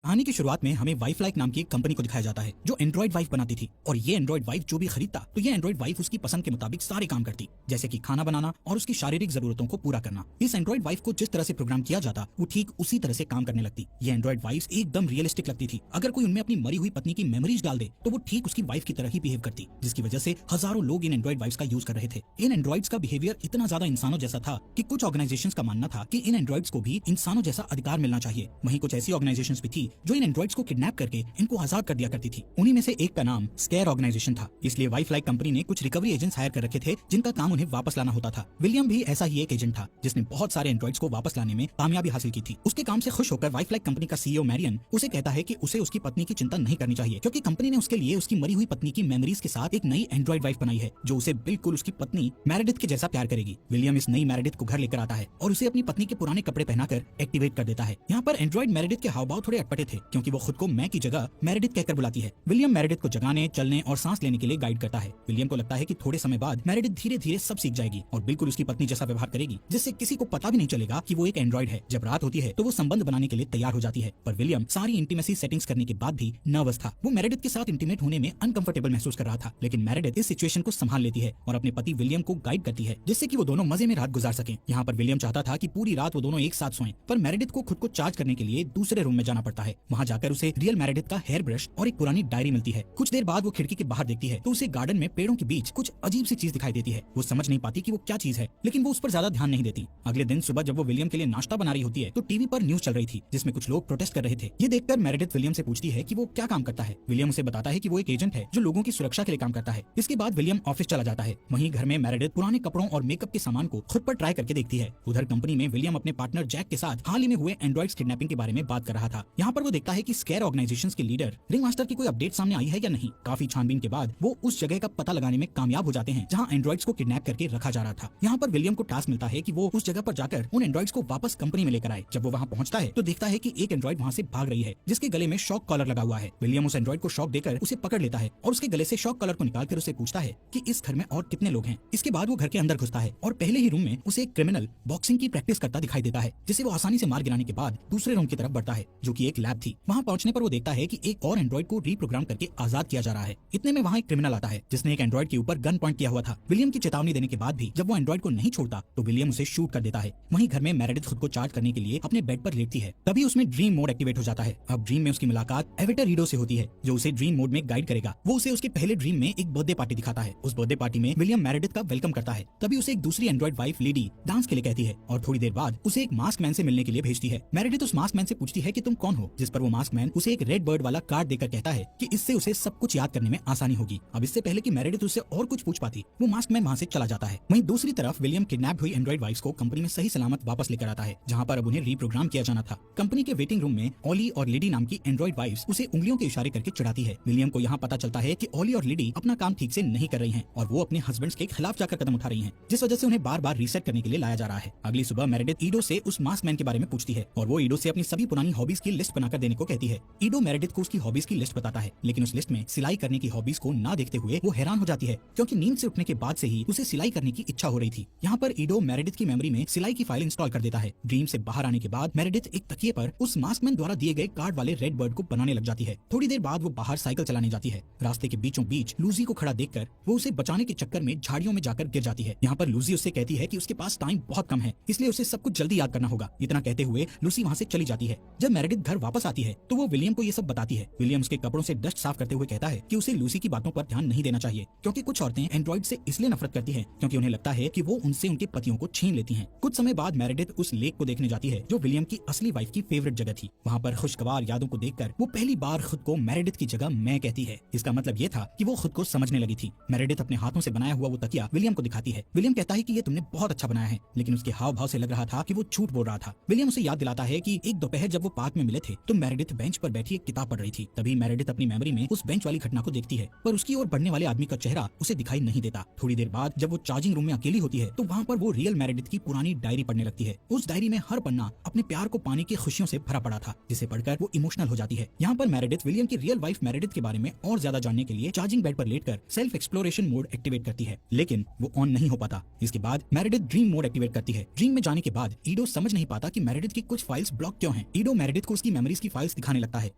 कहानी की शुरुआत में हमें वाइफ लाइक नाम की एक कंपनी को दिखाया जाता है जो एंड्रॉइड वाइफ बनाती थी। और ये एंड्रॉइड वाइफ जो भी खरीदता तो ये एंड्रॉइड वाइफ उसकी पसंद के मुताबिक सारे काम करती, जैसे कि खाना बनाना और उसकी शारीरिक जरूरतों को पूरा करना। इस एंड्रॉइड वाइफ को जिस तरह से प्रोग्राम किया जाता वो ठीक उसी तरह से काम करने लगती। ये एंड्रॉइड वाइफ एकदम रियलिस्टिक लगती थी। अगर कोई उनमें अपनी मरी हुई पत्नी की मेमोरीज डाल दे तो वो ठीक उसकी वाइफ की तरह ही बिहेव करती, जिसकी वजह से हजारों लोग इन एंड्रॉइड वाइफ्स का यूज कर रहे थे। इन एंड्रॉइड्स का बिहेवियर इतना ज्यादा इंसानों जैसा था कि कुछ ऑर्गेनाइजेशंस का मानना था कि इन एंड्रॉइड्स को भी इंसानों जैसा अधिकार मिलना चाहिए। वहीं कुछ ऐसी ऑर्गेनाइजेशंस भी थी जो इन एंड्रॉइड्स को किडनैप करके इनको आजाद कर दिया करती थी। उन्हीं में से एक का नाम स्केयर ऑर्गेनाइजेशन था। इसलिए वाइफ लाइक कंपनी ने कुछ रिकवरी एजेंट्स हायर कर रखे थे जिनका काम उन्हें वापस लाना होता था। विलियम भी ऐसा ही एक एजेंट था जिसने बहुत सारे एंड्रॉइड्स को वापस लाने में कामयाबी हासिल की थी। उसके काम से खुश होकर वाइफ लाइक कंपनी का सीईओ मैरियन उसे कहता है कि उसे उसकी पत्नी की चिंता नहीं करनी चाहिए, क्योंकि कंपनी ने उसके लिए उसकी मरी हुई पत्नी की मेमोरीज के साथ एक नई एंड्रॉइड वाइफ बनाई है जो उसे बिल्कुल उसकी पत्नी मेरेडिथ के जैसा प्यार करेगी। विलियम इस नई मेरेडिथ को घर लेकर आता है और उसे अपनी पत्नी के पुराने कपड़े पहनाकर एक्टिवेट कर देता है। यहाँ पर एंड्रॉइड मेरेडिथ के हावभाव थोड़े अटपटे थे क्योंकि वो खुद को मैं की जगह मेरेडिथ कहकर बुलाती है। विलियम मेरेडिथ को जगाने, चलने और सांस लेने के लिए गाइड करता है। विलियम को लगता है कि थोड़े समय बाद मेरेडिथ धीरे धीरे सब सीख जाएगी और बिल्कुल उसकी पत्नी जैसा व्यवहार करेगी, जिससे किसी को पता भी नहीं चलेगा कि वो एक एंड्रॉइड है। जब रात होती है तो वो संबंध बनाने के लिए तैयार हो जाती है, पर विलियम सारी इंटीमेसी सेटिंग्स करने के बाद भी नर्वस था। वो मेरेडिथ के साथ इंटीमेट होने में अनकंफर्टेबल महसूस कर रहा था, लेकिन मेरेडिथ इस सिचुएशन को संभाल लेती है और अपने पति विलियम को गाइड करती है जिससे कि वो दोनों मजे में रात गुजार सकें। यहाँ पर विलियम चाहता था कि पूरी रात वो दोनों एक साथ सोएं, पर मेरेडिथ को खुद को चार्ज करने के लिए दूसरे रूम में जाना पड़ता है। वहाँ जाकर उसे रियल मेरेडिथ का हेयर ब्रश और एक पुरानी डायरी मिलती है। कुछ देर बाद वो खिड़की के बाहर देखती है तो उसे गार्डन में पेड़ों के बीच कुछ अजीब सी चीज दिखाई देती है। वो समझ नहीं पाती कि वो क्या चीज है, लेकिन वो उस पर ज्यादा ध्यान नहीं देती। अगले दिन सुबह जब वो विलियम के लिए नाश्ता बना रही होती है तो टीवी पर न्यूज चल रही थी जिसमें कुछ लोग प्रोटेस्ट कर रहे थे। ये देखकर मेरेडिथ विलियम से पूछती है कि वो क्या काम करता है। विलियम उसे बताता है कि वो एक एजेंट है जो लोगों की सुरक्षा के लिए काम करता है। इसके बाद विलियम ऑफिस चला जाता है। वहीं घर में मेरेडिथ पुराने कपड़ों और मेकअप के सामान को खुद पर ट्राई करके देखती है। उधर कंपनी में विलियम अपने पार्टनर जैक के साथ हाल ही में हुए एंड्रॉइड्स किडनैपिंग के बारे में बात कर रहा था। यहाँ पर वो देखता है कि स्केयर ऑर्गेनाइजेशंस के लीडर रिंग मास्टर की कोई अपडेट सामने आई है या नहीं। काफी छानबीन के बाद वो उस जगह का पता लगाने में कामयाब हो जाते हैं जहाँ एंड्रॉइड्स को किडनैप करके रखा जा रहा था। यहाँ पर विलियम को टास्क मिलता है कि वो उस जगह पर जाकर उन एंड्रॉइड्स को वापस कंपनी में लेकर आए। जब वो वहाँ पहुँचता है तो देखता है कि एक एंड्रॉइड वहाँ से भाग रही है जिसके गले में शॉक कॉलर लगा हुआ है। विलियम उस एंड्रॉइड को शॉक देकर उसे पकड़ लेता है और उसके गले से शॉक कॉलर को निकालकर उसे पूछता है कि इस घर में और कितने लोग हैं। इसके बाद वो घर के अंदर घुसता है और पहले ही रूम में उसे एक क्रिमिनल बॉक्सिंग की प्रैक्टिस करता दिखाई देता है, जिसे वो आसानी से मार गिराने के बाद दूसरे रूम की तरफ बढ़ता है जो कि एक लैब थी। वहाँ पहुंचने पर वो देखता है कि एक और एंड्रॉइड को रीप्रोग्राम करके आजाद किया जा रहा है। इतने में वहाँ एक क्रिमिनल आता है जिसने एक एंड्रॉइड के ऊपर गन पॉइंट किया हुआ था। विलियम की चेतावनी देने के बाद भी जब वो एंड्रॉइड को नहीं छोड़ता तो विलियम उसे शूट कर देता है। वहीं घर में मेरेडिथ खुद को चार्ज करने के लिए अपने बेड पर लेटती है। तभी उसमें ड्रीम मोड एक्टिवेट हो जाता है। अब ड्रीम में उसकी मुलाकात एवेटर ईडो से होती है जो उसे ड्रीम मोड में गाइड करेगा। वो उसे उसके पहले ड्रीम में एक बर्थडे पार्टी दिखाता है। उस बर्थडे पार्टी में विलियम मेरेडिथ का वेलकम करता है। तभी उसे एक दूसरी एंड्रॉइड वाइफ लेडी डांस के लिए कहती है और थोड़ी देर बाद उसे एक मास्क मैन से मिलने के लिए भेजती है। मेरेडिथ उस मास्क मैन से पूछती है कि तुम कौन हो, जिस पर वो मास्क मैन उसे एक रेड बर्ड वाला कार्ड देकर कहता है कि इससे उसे सब कुछ याद करने में आसानी होगी। अब इससे पहले कि मेरेडिथ उससे और कुछ पूछ पाती वो मास्क मैन वहाँ से चला जाता है। वहीं दूसरी तरफ विलियम किडनैप हुई एंड्रॉइड वाइफ्स को कंपनी में सही सलामत वापस लेकर आता है जहाँ पर अब उन्हें रीप्रोग्राम किया जाना था। कंपनी के वेटिंग रूम में ओली और लेडी नाम की एंड्रॉइड वाइफ्स उसे उंगलियों के इशारे करके चिढ़ाती है। विलियम को यहाँ पता चलता है कि ओली और लेडी अपना काम ठीक से नहीं कर रही हैं और वो अपने हस्बैंड्स के खिलाफ जाकर कदम उठा रही हैं, जिस वजह से उन्हें बार बार रीसेट करने के लिए लाया जा रहा है। अगली सुबह मेरेडिथ ईडो से उस मास्क मैन के बारे में पूछती है और वो ईडो से अपनी सभी पुरानी हॉबीज की लिस्ट बनाकर देने को कहती है। ईडो मेरेडिथ को उसकी हॉबीज की लिस्ट बताता है, लेकिन उस लिस्ट में सिलाई करने की हॉबीज को ना देखते हुए वो हैरान हो जाती है क्योंकि नींद से उठने के बाद से ही उसे सिलाई करने की इच्छा हो रही थी। यहाँ पर ईडो मेरेडिथ की मेमोरी में सिलाई की फाइल इंस्टॉल कर देता है। ड्रीम से बाहर आने के बाद मेरेडिथ एक तकिए पर उस मास्क मैन द्वारा दिए गए कार्ड वाले रेड बर्ड को बनाने लग जाती है। थोड़ी देर बाद वो बाहर साइकिल चलाने जाती है। रास्ते के बीचों बीच लूजी को खड़ा देखकर वो उसे बचाने के चक्कर में झाड़ियों में जाकर गिर जाती है। यहाँ पर लूजी उससे कहती है कि उसके पास टाइम बहुत कम है, इसलिए उसे सब कुछ जल्दी याद करना होगा। इतना कहते हुए लूसी वहाँ से चली जाती है। जब मेरेडिथ घर वापस आती है तो वो विलियम को ये सब बताती है। विलियम उसके कपड़ों से डस्ट साफ करते हुए कहता है कि उसे लूसी की बातों पर ध्यान नहीं देना चाहिए क्योंकि कुछ औरतें एंड्रॉइड से इसलिए नफरत करती हैं क्योंकि उन्हें लगता है कि वो उनसे उनके पतियों को छीन लेती हैं। कुछ समय बाद मेरेडिथ उस लेक को देखने जाती है जो विलियम की असली वाइफ की फेवरेट जगह थी। वहाँ पर खुशगवार यादों को देखकर वो पहली बार खुद को मेरेडिथ की जगह मैं कहती है। इसका मतलब ये था कि वो खुद को समझने लगी थी। मेरेडिथ अपने हाथों से बनाया हुआ वो तकिया विलियम को दिखाती है। विलियम कहता है कि ये तुमने बहुत अच्छा बनाया है, लेकिन उसके हाव भाव से लग रहा था कि वो झूठ बोल रहा था। विलियम उसे याद दिलाता है कि एक दोपहर जब वो पार्क में मिले थे तो मेरेडिथ बेंच पर बैठी एक किताब पढ़ रही थी। तभी मेरेडिथ अपनी मेमोरी में उस बेंच वाली घटना को देखती है, पर उसकी ओर बढ़ने वाले आदमी का चेहरा उसे दिखाई नहीं देता। थोड़ी देर बाद जब वो चार्जिंग रूम में अकेली होती है तो वहाँ पर वो रियल मेरेडिथ की पुरानी डायरी पढ़ने लगती है। उस डायरी में हर पन्ना अपने प्यार को पाने की खुशियों से भरा पड़ा था, जिसे पढ़कर वो इमोशनल हो जाती है। यहाँ पर मेरेडिथ विलियम की रियल वाइफ मेरेडिथ के बारे में और ज्यादा जानने के लिए चार्जिंग बेड पर लेटकर सेल्फ एक्सप्लोरेशन मोड एक्टिवेट करती है, लेकिन वो ऑन नहीं हो पाता। इसके बाद मेरेडिथ ड्रीम मोड एक्टिवेट करती है। ड्रीम में जाने के बाद ईडो समझ नहीं पाता कि मेरेडिथ की कुछ फाइल्स ब्लॉक क्यों हैं। ईडो मेरेडिथ को उसकी मेमोरी की फाइल्स दिखाने लगता है,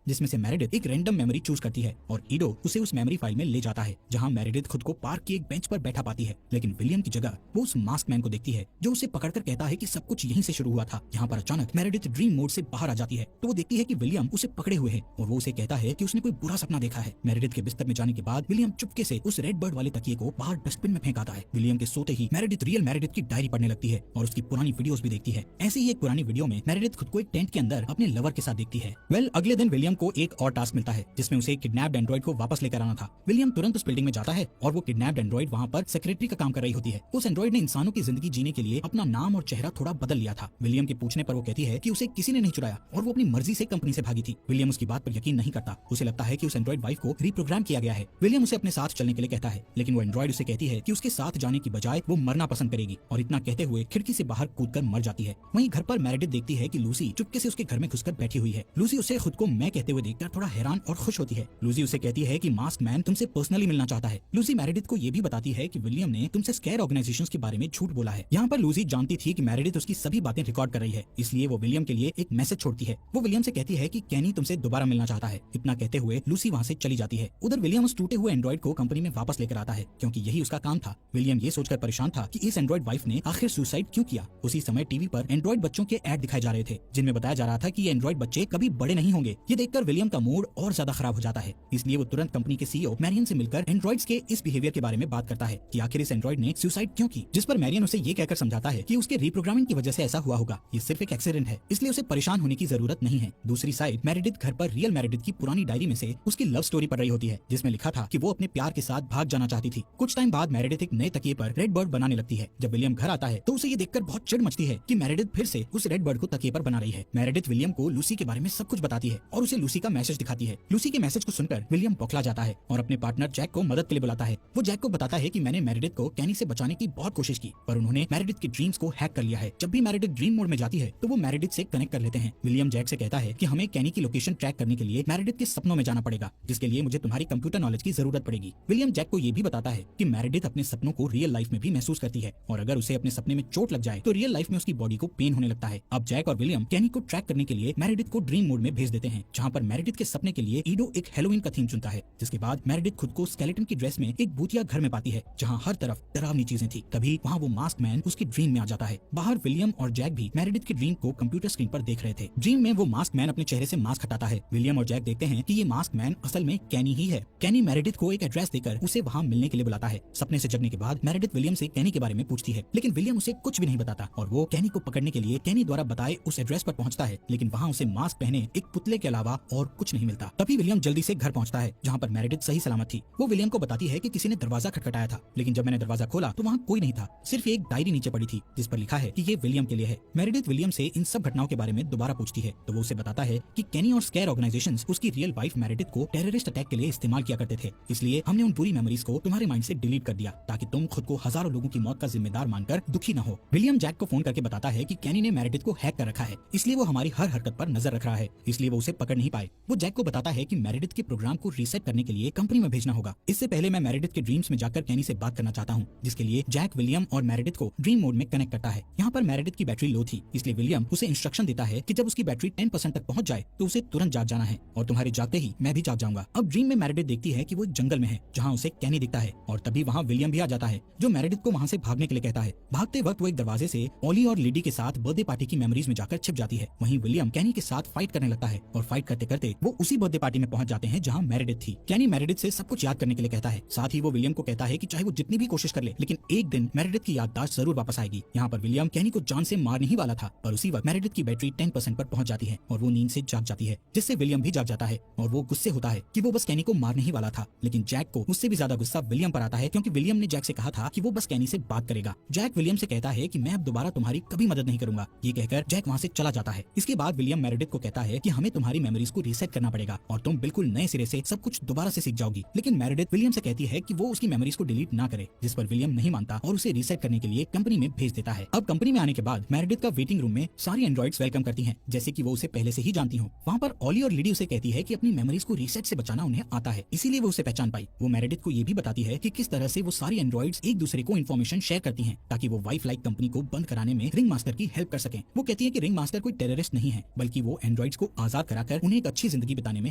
जिसमें से मेरेडिथ एक रैंडम मेमोरी चूज करती है और ईडो उसे उस मेमोरी फाइल में ले जाता है, जहाँ मेरेडिथ खुद को पार्क की एक बेंच पर बैठा पाती है। लेकिन विलियम की जगह वो उस मास्क मैन को देखती है, जो उसे पकड़कर कहता है कि सब कुछ यहीं से शुरू हुआ था। यहाँ पर अचानक मेरेडिथ ड्रीम मोड से बाहर आ जाती है, तो वो देखती है कि विलियम उसे पकड़े हुए है और वो उसे कहता है कि उसने कोई बुरा सपना देखा है। मेरेडिथ के बिस्तर में जाने के बाद विलियम चुपके से उस रेड बर्ड वाले तकिए को बाहर डस्टबिन में फेंक आता है। विलियम के सोते ही मेरेडिथ रियल मेरेडिथ की डायरी पढ़ने लगती है और उसकी पुरानी वीडियोस भी देखती है। ऐसे ही एक पुरानी वीडियो में मेरेडिथ खुद को एक टेंट के अंदर अपने लवर के साथ देखती है। अगले दिन विलियम को एक और टास्क मिलता है, जिसमें उसे किडनैप्ड एंड्रॉइड को वापस लेकर आना था। विलियम तुरंत उस बिल्डिंग में जाता है और वो किडनैप्ड एंड्रॉइड वहाँ पर सेक्रेटरी का काम कर रही होती है। उस एंड्रॉइड ने इंसानों की जिंदगी जीने के लिए अपना नाम और चेहरा थोड़ा बदल लिया था। विलियम के पूछने पर वो कहती है कि उसे किसी ने नहीं चुराया और वो अपनी मर्जी से कंपनी से भागी थी। विलियम उसकी बात पर यकीन नहीं करता। उसे लगता है कि उस एंड्रॉइड वाइफ को रिप्रोग्राम किया गया है। विलियम उसे अपने साथ चलने के लिए कहता है, लेकिन वो एंड्रॉइड उसे कहती है कि उसके साथ जाने की बजाय वो मरना पसंद करेगी और इतना कहते हुए खिड़की से बाहर कूदकर मर जाती है। वहीं घर पर मेरेडिथ देखती है कि लूसी चुपके से उसके घर में घुसकर बैठी हुई है। लूसी उसे खुद को मैं कहते हुए देखकर थोड़ा हैरान और खुश होती है। लूसी उसे कहती है कि मास्क मैन तुमसे पर्सनली मिलना चाहता है। लूसी मेरेडिथ को ये भी बताती है कि विलियम ने तुमसे स्केयर ऑर्गेनाइजेशंस के बारे में झूठ बोला है। यहाँ पर लूसी जानती थी कि मेरेडिथ उसकी सभी बातें रिकॉर्ड कर रही है, इसलिए वो विलियम के लिए एक मैसेज छोड़ती है। वो विलियम से कहती है कि कैनी तुमसे दोबारा मिलना चाहता है। इतना कहते हुए लूसी वहाँ से चली जाती है। उधर विलियम उस टूटे हुए एंड्रॉइड को कंपनी में वापस लेकर आता है, क्योंकि यही उसका काम था। विलियम ये सोचकर परेशान था कि इस एंड्रॉइड वाइफ ने आखिर सुसाइड क्यों किया। उसी समय टीवी पर एंड्रॉइड बच्चों के ऐड दिखाए जा रहे थे, जिनमें बताया जा रहा था कि ये एंड्रॉइड बच्चे कभी बड़े नहीं होंगे। ये देखकर विलियम का मूड और ज्यादा खराब हो जाता है, इसलिए वो तुरंत कंपनी के सीईओ मैरियन से मिलकर एंड्रॉइड्स के इस बिहेवियर के बारे में बात करता है कि आखिर इस एंड्रॉइड ने सुसाइड क्यों की। जिस पर मैरियन उसे ये कहकर समझाता है कि उसके रिप्रोग्रामिंग की वजह से ऐसा हुआ होगा, ये सिर्फ एक एक्सीडेंट है, इसलिए उसे परेशान होने की जरूरत नहीं है। दूसरी साइड मेरेडिथ घर पर रियल मेरेडिथ की पुरानी डायरी में से उसकी लव स्टोरी पढ़ रही होती है, जिसमें लिखा था कि वो अपने प्यार के साथ भाग जाना चाहती थी। कुछ टाइम बाद मेरेडिथ एक नए तकिए पर रेड बर्ड बनाने लगती है। जब विलियम घर आता है तो उसे ये देखकर बहुत चिढ़ मचती है कि मेरेडिथ फिर से उस रेड बर्ड को तकिए पर बना रही है। मेरेडिथ विलियम को लूसी के बारे में सब कुछ बताती है और उसे लूसी का मैसेज दिखाती है। लूसी के मैसेज को सुनकर विलियम बौखला जाता है और अपने पार्टनर जैक को मदद के लिए बुलाता है। वो जैक को बताता है कि मैंने मेरेडिथ को कैनी से बचाने की बहुत कोशिश की, पर उन्होंने मेरेडिथ के ड्रीम्स को हैक कर लिया है। जब भी मेरेडिथ ड्रीम मोड में जाती है तो वो मेरेडिथ से कनेक्ट कर लेते हैं। विलियम जैक से कहता है कि हमें कैनी की लोकेशन ट्रैक करने के लिए मेरेडिथ के सपनों में जाना पड़ेगा, जिसके लिए मुझे तुम्हारी कंप्यूटर नॉलेज की जरूरत पड़ेगी। विलियम जैक को ये भी बताता है कि मेरेडिथ अपने सपनों को रियल लाइफ में भी महसूस करती है और अगर उसे अपने सपने में चोट लग जाए तो रियल लाइफ में उसकी बॉडी को पेन होने लगता है। अब जैक और विलियम कैनी को ट्रैक करने के लिए मेरेडिथ को ड्रीम मोड में भेज देते हैं, जहाँ पर मेरेडिथ के सपने के लिए ईडो एक हेलोवीन का थीम चुनता है। जिसके बाद मेरेडिथ खुद को स्केलेटन की ड्रेस में एक भूतिया घर में पाती है, जहाँ हर तरफ डरावनी चीजें थी। तभी वहाँ वो मास्क मैन उसकी ड्रीम में आ जाता है। बाहर विलियम और जैक भी मेरेडिथ के ड्रीम को कंप्यूटर स्क्रीन पर देख रहे थे। ड्रीम में वो मास्क मैन अपने चेहरे से मास्क हटाता है। विलियम और जैक देखते हैं कि ये मास्क मैन असल में कैनी ही है। कैनी मेरेडिथ को एक एड्रेस देकर उसे वहाँ मिलने के लिए बुलाता है। सपने से जगने के बाद मेरेडिथ विलियम से कैनी के बारे में पूछती है, लेकिन विलियम उसे कुछ भी नहीं बताता और वो कैनी को पकड़ने के लिए कैनी द्वारा बताए उस एड्रेस पर पहुंचता है, लेकिन वहाँ उसे मास्क पहने एक पुतले के अलावा और कुछ नहीं मिलता। तभी विलियम जल्दी से घर पहुंचता है, जहाँ पर मेरेडिथ सही सलामत थी। वो विलियम को बताती है कि किसी ने दरवाजा खटखटाया था, लेकिन जब मैंने दरवाजा खोला तो वहाँ कोई नहीं था, सिर्फ एक डायरी नीचे पड़ी थी जिस पर लिखा है कि ये विलियम के लिए है। मेरेडिथ विलियम से इन सब घटनाओं के बारे में दोबारा पूछती है तो वो उसे बताता है कि कैनी और स्केयर ऑर्गेनाइजेशंस उसकी रियल वाइफ मेरेडिथ को टेररिस्ट अटैक के लिए इस्तेमाल किया करते थे, इसलिए हमने उन बुरी मेमोरीज को तुम्हारे माइंड से डिलीट कर दिया ताकि तुम खुद को हजारों लोगों की मौत का जिम्मेदार मानकर दुखी न हो। विलियम जैक को फोन करके बताता है कि कैनी ने मेरेडिथ को हैक कर रखा है, इसलिए वो हमारी हर हरकत पर नजर रख रहा है, इसलिए वो उसे पकड़ नहीं पाए। वो जैक को बताता है कि मेरेडिथ के प्रोग्राम को रीसेट करने के लिए कंपनी में भेजना होगा। इससे पहले मैं मेरेडिथ के ड्रीम्स में जाकर कैनी से बात करना चाहता हूँ, जिसके लिए जैक विलियम और मेरेडिथ को ड्रीम मोड में कनेक्ट करता है। यहाँ पर मेरेडिथ की बैटरी लो थी, इसलिए विलियम उसे इंस्ट्रक्शन देता है कि जब उसकी बैटरी 10% तक पहुंच जाए तो उसे तुरंत जाग जाना है और तुम्हारे जागते ही मैं भी जाग जाऊंगा। अब ड्रीम में मेरेडिथ देखती है कि वो एक जंगल में है, जहाँ उसे कैनी दिखता है और तभी वहाँ विलियम भी आ जाता है, जो मेरेडिथ को वहाँ से भागने के लिए कहता है। भागते वक्त वो एक दरवाजे से ओली और लिडी के साथ बर्थडे पार्टी की मेमोरीज में जाकर छिप जाती है। वहीं विलियम कैनी के साथ फाइट करने लगता है और फाइट करते करते वो उसी बर्थडे पार्टी में पहुंच जाते हैं जहाँ मेरेडिथ थी। कैनी मेरेडिथ से सब कुछ याद करने के लिए कहता है, साथ ही वो विलियम को कहता है कि चाहे वो जितनी भी कोशिश कर ले, लेकिन एक दिन मेरेडिथ की याददाश्त जरूर वापस आएगी। यहाँ पर विलियम कैनी को जान से मारने ही वाला था, पर उसी वक्त मेरेडिथ की बैटरी 10% पर पहुंच जाती है और वो नींद से जाग जाती है, जिससे विलियम भी जाग जाता है और वो गुस्से होता है कि वो बस कैनी को मारने ही वाला था। लेकिन जैक को उससे भी ज्यादा गुस्सा विलियम पर आता है, क्योंकि विलियम ने जैक से कहा था कि वो बस कैनी से बात करेगा। जैक विलियम से कहता है कि मैं अब दोबारा तुम्हारी कभी मदद नहीं करूंगा। ये कहकर जैक वहाँ से चला जाता है। इसके बाद विलियम मेरेडिथ को कहता है कि हमें तुम्हारी मेमोरीज को रीसेट करना पड़ेगा और तुम बिल्कुल नए सिरे से सब कुछ दोबारा से सीख जाओगी। लेकिन मेरेडिथ विलियम से कहती है कि वो उसकी मेमोरीज को डिलीट ना करे, जिस पर विलियम नहीं मानता और उसे रीसेट करने के लिए कंपनी में भेज देता है। अब कंपनी में आने के बाद मेरेडिथ का वेटिंग रूम में सारी एंड्रॉइड्स वेलकम करती हैं, जैसे कि वो उसे पहले से ही जानती हो। वहाँ पर ओली और लिडी उसे कहती है कि अपनी मेमोरीज को रीसेट से बचाना उन्हें आता है, इसीलिए वो उसे पहचान पाई। वो मेरेडिथ को ये भी बताती है कि किस तरह से वो सारी एंड्रॉइड्स एक दूसरे को इन्फॉर्मेशन शेयर करती हैं, ताकि वो वाइफ लाइक कंपनी को बंद कराने में रिंग मास्टर की हेल्प कर सकें। वो कहती है कि रिंग मास्टर कोई टेररिस्ट नहीं है, बल्कि वो एंड्रॉइड एंड्रॉइड्स को आजाद कराकर उन्हें एक अच्छी जिंदगी बिताने में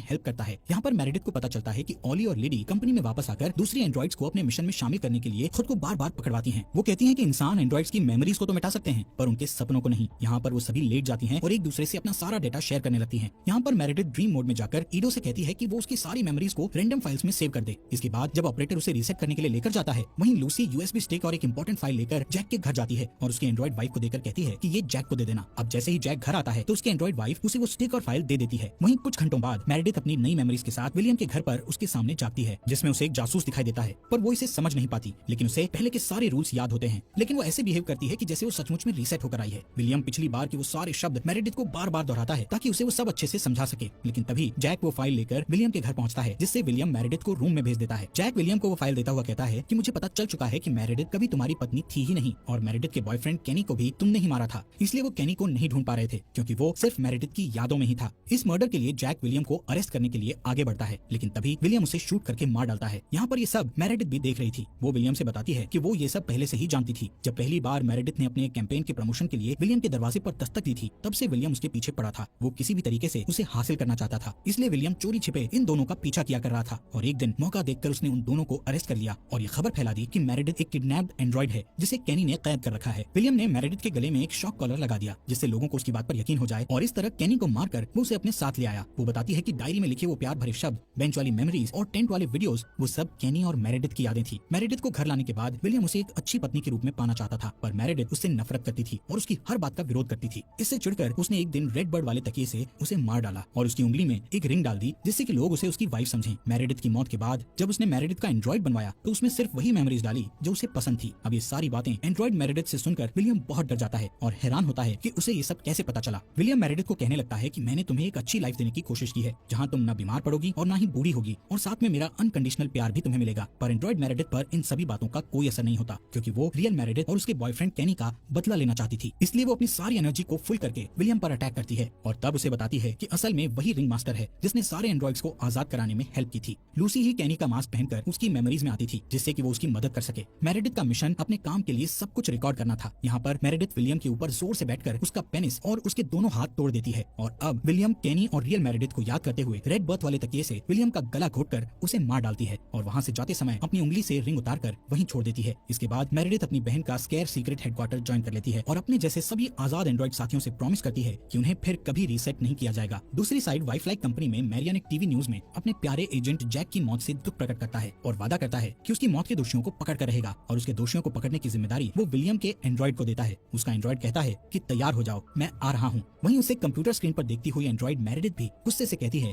हेल्प करता है। यहाँ पर मेरेडिथ को पता चलता है कि ऑली और लिडी कंपनी में वापस आकर दूसरी एंड्रॉइड्स को अपने मिशन में शामिल करने के लिए खुद को बार बार पकड़वाती हैं। वो कहती हैं कि इंसान एंड्रॉइड्स की मेमोरीज को तो मिटा सकते हैं पर उनके सपनों को नहीं। यहाँ पर वो सभी लेट जाती हैं और एक दूसरे से अपना सारा डेटा शेयर करने लगती हैं। यहाँ पर मेरेडिथ ड्रीम मोड में जाकर ईडो से कहती है कि वो उसकी सारी मेमोरीज को रैंडम फाइल्स में सेव कर दे। इसके बाद जब ऑपरेटर उसे रीसेट करने के लिए लेकर जाता है, वहीं लूसी यूएसबी स्टिक और एक इंपॉर्टेंट फाइल लेकर जैक के घर जाती है और उसकी एंड्रॉइड वाइफ को देकर कहती है कि ये जैक को दे देना। अब जैसे ही जैक घर आता है तो उसकी एंड्रॉइड वाइफ उसे वो स्टिक और फाइल दे देती है। वहीं कुछ घंटों बाद मेरेडिथ अपनी नई मेमोरीज के साथ विलियम के घर पर उसके सामने जागती है, जिसमें उसे एक जासूस दिखाई देता है पर वो इसे समझ नहीं पाती। लेकिन उसे पहले के सारे रूल्स याद होते हैं, लेकिन वो ऐसे बिहेव करती है कि जैसे वो सचमुच में रीसेट होकर आई है। विलियम पिछली बार के वो सारे शब्द मेरेडिथ को बार बार दोहराता है ताकि उसे वो सब अच्छे से समझा सके। लेकिन तभी जैक वो फाइल लेकर विलियम के घर पहुंचता है, जिससे विलियम मेरेडिथ को रूम में भेज देता है। जैक विलियम को वो फाइल देता हुआ कहता है कि मुझे पता चल चुका है कि मेरेडिथ कभी तुम्हारी पत्नी थी ही नहीं और मेरेडिथ के बॉयफ्रेंड केनी को भी तुमने ही मारा था, इसलिए वो केनी को नहीं ढूंढ पा रहे थे क्योंकि वो सिर्फ मेरेडिथ की यादों में ही था। इस मर्डर के लिए जैक विलियम को अरेस्ट करने के लिए आगे बढ़ता है, लेकिन तभी विलियम उसे शूट करके मार डालता है। यहाँ पर ये सब मेरेडिथ भी देख रही थी। वो विलियम से बताती है कि वो ये सब पहले से ही जानती थी। जब पहली बार मेरेडिथ ने अपने कैंपेन के प्रमोशन के लिए विलियम के दरवाजे पर दस्तक दी थी, तब से विलियम उसके पीछे पड़ा था। वो किसी भी तरीके से उसे हासिल करना चाहता था, इसलिए विलियम चोरी छिपे इन दोनों का पीछा किया कर रहा था। और एक दिन मौका देखकर उसने उन दोनों को अरेस्ट कर लिया और ये खबर फैला दी कि मेरेडिथ एक किडनैप्ड एंड्रॉइड है जिसे केनी ने कैद कर रखा है। विलियम ने मेरेडिथ के गले में एक शॉक कॉलर लगा दिया, जिससे लोगों को उसकी बात पर यकीन हो जाए और इस तरह केनी को मारकर वो उसे अपने साथ ले आया। वो बताती है कि डायरी में लिखे वो प्यार भरे शब्द, बेंच वाली मेमोरीज और टेंट वाले वीडियोस, वो सब केनी और मेरेडिथ की यादें थी। मेरेडिथ को घर लाने के बाद विलियम उसे एक अच्छी पत्नी के रूप में पाना चाहता था, पर मेरेडिथ उससे नफरत करती थी और उसकी हर बात का विरोध करती थी। इससे चिढ़कर उसने एक दिन रेड बर्ड वाले तकिए से उसे मार डाला और उसकी उंगली में एक रिंग डाल दी, जिससे कि लोग उसे उसकी वाइफ समझें। मेरेडिथ की मौत के बाद जब उसने मेरेडिथ का एंड्रॉइड बनवाया तो उसमें सिर्फ वही मेमोरीज डाली जो उसे पसंद थी। अब ये सारी बातें एंड्रॉइड मेरेडिथ से सुनकर विलियम बहुत डर जाता है और हैरान होता है कि उसे ये सब कैसे पता चला। विलियम मेरेडिथ को कहने लगता है कि मैंने तुम्हें एक अच्छी लाइफ देने की कोशिश की है, जहाँ तुम न बीमार पड़ोगी और न ही बूढ़ी होगी, और साथ में मेरा अनकंडीशनल प्यार भी तुम्हें मिलेगा। पर एंड्रॉइड मेरेडिथ पर इन सभी बातों का कोई असर नहीं होता, क्योंकि वो रियल मेरेडिथ और उसके बॉयफ्रेंड केनी का बदला लेना चाहती थी। इसलिए वो अपनी सारी एनर्जी को फुल करके विलियम पर अटैक करती है और तब उसे बताती है कि असल में वही रिंग मास्टर है जिसने सारे एंड्रॉइड्स को आजाद कराने में हेल्प की थी। लूसी ही केनी का मास्क पहनकर उसकी मेमोरीज में आती थी, जिससे कि वो उसकी मदद कर सके। मेरेडिथ का मिशन अपने काम के लिए सब कुछ रिकॉर्ड करना था। यहाँ पर मेरेडिथ विलियम के ऊपर जोर से बैठकर उसका पेनिस और उसके दोनों हाथ तोड़ देती है और अब विलियम केनी और रियल मेरेडिथ को याद करते हुए रेड बर्थ वाले तकिए से विलियम का गला घोटकर उसे मार डालती है और वहाँ से जाते समय अपनी उंगली से रिंग उतारकर वहीं छोड़ देती है। इसके बाद मेरेडिथ अपनी बहन का स्केयर सीक्रेट हेडक्वार्टर ज्वाइन कर लेती है और अपने जैसे सभी आजाद एंड्रॉइड साथियों से प्रॉमिस करती है कि उन्हें फिर कभी रीसेट नहीं किया जाएगा। दूसरी साइड वाइफलाई कंपनी में मैरियन एक टीवी न्यूज में अपने प्यारे एजेंट जैक की मौत से दुख प्रकट करता है और वादा करता है कि उसकी मौत के दोषियों को पकड़ कर रहेगा और उसके दोषियों को पकड़ने की जिम्मेदारी वो विलियम के एंड्रॉइड को देता है। उसका एंड्रॉइड कहता है कि तैयार हो जाओ, मैं आ रहा हूँ। वहीं उसे कंप्यूटर स्क्रीन पर देखती हुई एंड्रॉइड मेरेडिथ भी गुस्से से कहती है